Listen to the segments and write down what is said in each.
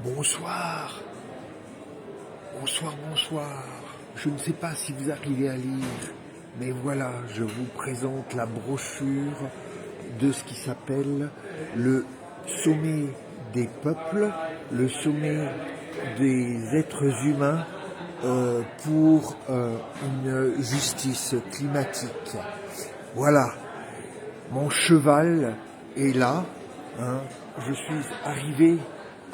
Bonsoir, bonsoir. Je ne sais pas si vous arrivez à lire, mais voilà, je vous présente la brochure de ce qui s'appelle le sommet des peuples, le sommet des êtres humains pour une justice climatique. Voilà, mon cheval est là, hein. Je suis arrivé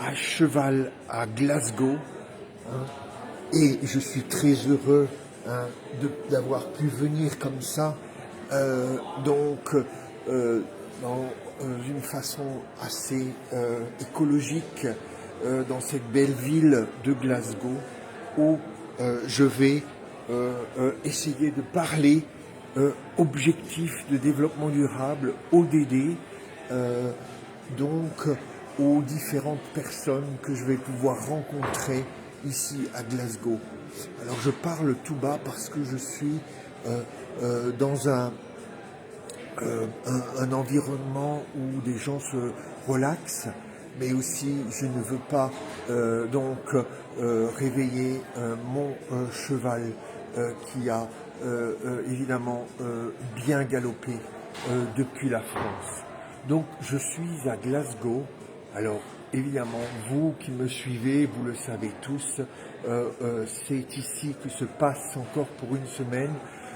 à cheval à Glasgow, hein, et je suis très heureux, hein, d'avoir pu venir comme ça, donc dans une façon assez écologique, dans cette belle ville de Glasgow où je vais essayer de parler objectifs de développement durable, ODD, donc aux différentes personnes que je vais pouvoir rencontrer ici à Glasgow. Alors je parle tout bas parce que je suis dans un environnement où des gens se relaxent, mais aussi je ne veux pas réveiller mon cheval qui a évidemment bien galopé depuis la France. Donc je suis à Glasgow. Alors évidemment, vous qui me suivez, vous le savez tous, c'est ici que se passe encore pour une semaine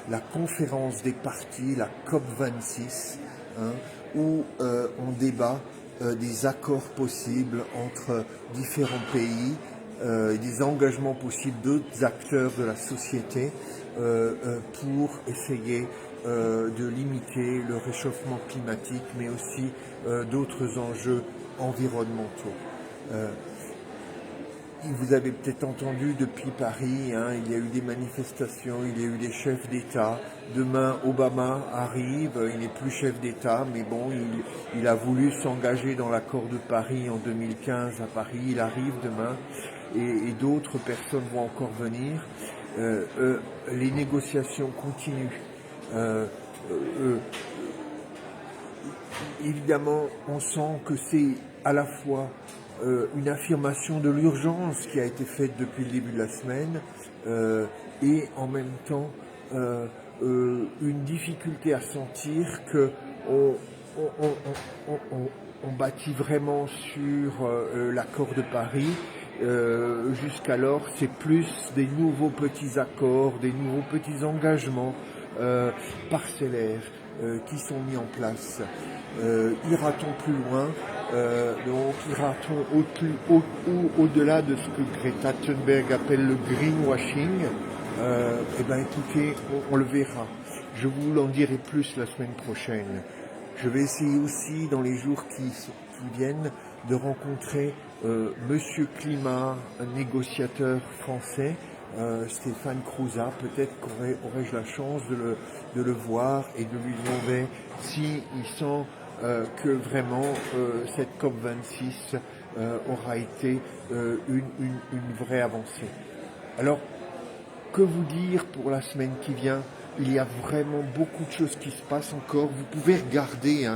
la conférence des partis, la COP26, hein, où on débat des accords possibles entre différents pays, des engagements possibles d'autres acteurs de la société pour essayer de limiter le réchauffement climatique, mais aussi d'autres enjeux environnementaux. Vous avez peut-être entendu depuis Paris, hein, il y a eu des manifestations, il y a eu des chefs d'État. Demain, Obama arrive, il n'est plus chef d'État, mais bon, il a voulu s'engager dans l'accord de Paris en 2015 à Paris. Il arrive demain et d'autres personnes vont encore venir. Les négociations continuent. Évidemment, on sent que c'est à la fois une affirmation de l'urgence qui a été faite depuis le début de la semaine et en même temps une difficulté à sentir que on bâtit vraiment sur l'accord de Paris. Jusqu'alors, c'est plus des nouveaux petits accords, des nouveaux petits engagements parcellaires qui sont mis en place. Ira-t-on plus loin? Donc ira-t-on au-delà de ce que Greta Thunberg appelle le greenwashing? Eh bien écoutez, on le verra. Je vous en dirai plus la semaine prochaine. Je vais essayer aussi dans les jours qui viennent de rencontrer Monsieur Climat, un négociateur français, Stéphane Crouza. Peut-être qu'aurais-je la chance de le voir et de lui demander s'il sent que vraiment cette COP26 aura été une vraie avancée. Alors, que vous dire pour la semaine qui vient? Il y a vraiment beaucoup de choses qui se passent encore. Vous pouvez regarder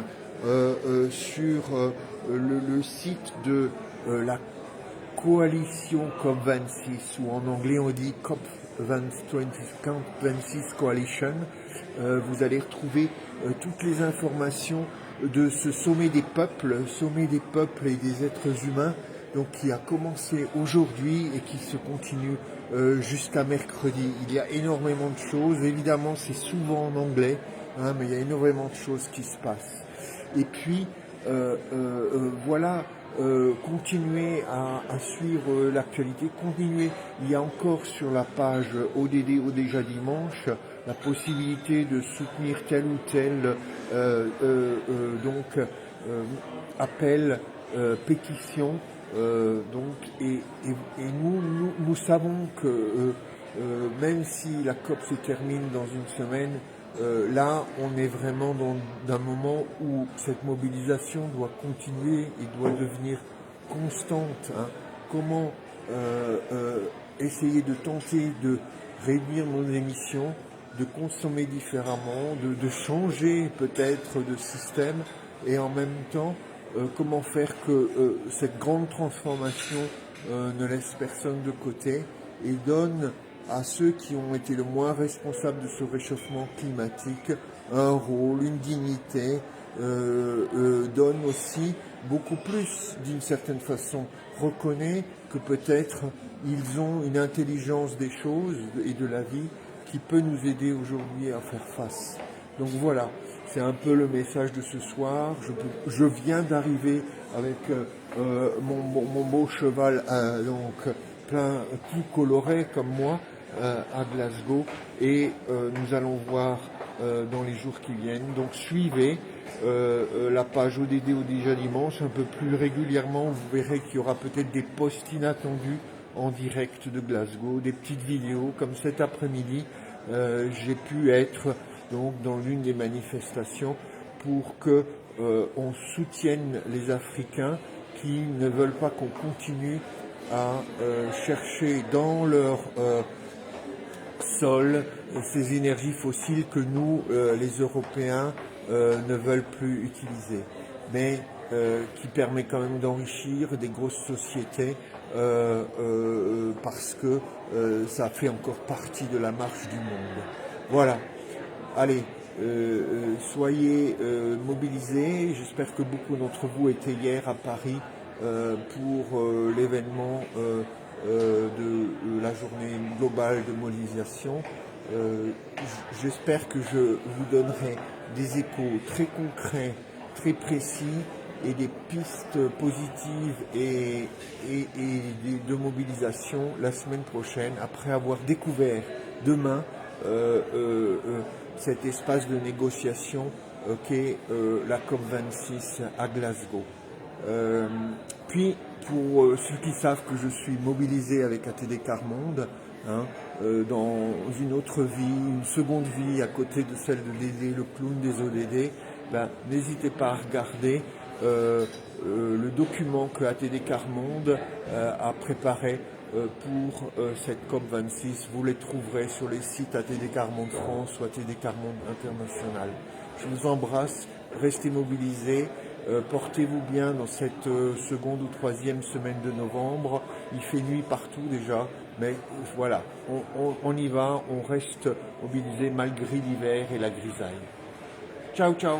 sur le site de la coalition COP26, ou en anglais on dit COP26 Coalition. Vous allez retrouver toutes les informations de ce sommet des peuples et des êtres humains, donc qui a commencé aujourd'hui et qui se continue jusqu'à mercredi. Il y a énormément de choses, évidemment c'est souvent en anglais, hein, mais il y a énormément de choses qui se passent. Et puis voilà, continuez à suivre l'actualité, continuez. Il y a encore sur la page ODD Déjà Dimanche la possibilité de soutenir tel ou tel appel, pétition. Et nous savons que même si la COP se termine dans une semaine, là on est vraiment dans un moment où cette mobilisation doit continuer et doit devenir constante, hein. Comment essayer de tenter de réduire nos émissions, de consommer différemment, de changer peut-être de système, et en même temps comment faire que cette grande transformation ne laisse personne de côté et donne à ceux qui ont été le moins responsables de ce réchauffement climatique un rôle, une dignité, donne aussi beaucoup plus, d'une certaine façon, reconnaît que peut-être ils ont une intelligence des choses et de la vie qui peut nous aider aujourd'hui à faire face. Donc voilà, c'est un peu le message de ce soir. Je viens d'arriver avec mon beau cheval, donc plein, tout coloré comme moi, à Glasgow, et nous allons voir dans les jours qui viennent. Donc suivez la page ODD au déjà dimanche un peu plus régulièrement. Vous verrez qu'il y aura peut-être des posts inattendus en direct de Glasgow, des petites vidéos comme cet après-midi. J'ai pu être donc dans l'une des manifestations pour que on soutienne les Africains qui ne veulent pas qu'on continue à chercher dans leur sol ces énergies fossiles que nous, les Européens, ne veulent plus utiliser, mais qui permet quand même d'enrichir des grosses sociétés parce que ça fait encore partie de la marche du monde. Voilà, allez, soyez mobilisés. J'espère que beaucoup d'entre vous étaient hier à Paris pour l'événement de la journée globale de mobilisation. J'espère que je vous donnerai des échos très concrets, très précis et des pistes positives et de mobilisation la semaine prochaine, après avoir découvert demain cet espace de négociation qu'est la COP26 à Glasgow. Puis, pour ceux qui savent que je suis mobilisé avec ATD Quart Monde, dans une autre vie, une seconde vie à côté de celle de Dédé, le clown des ODD, n'hésitez pas à regarder le document que ATD Quart Monde a préparé pour cette COP26. Vous les trouverez sur les sites ATD Quart Monde France ou ATD Quart Monde International. Je vous embrasse, restez mobilisés. Portez-vous bien dans cette seconde ou troisième semaine de novembre. Il fait nuit partout déjà, mais voilà, on y va, on reste mobilisé malgré l'hiver et la grisaille. Ciao, ciao!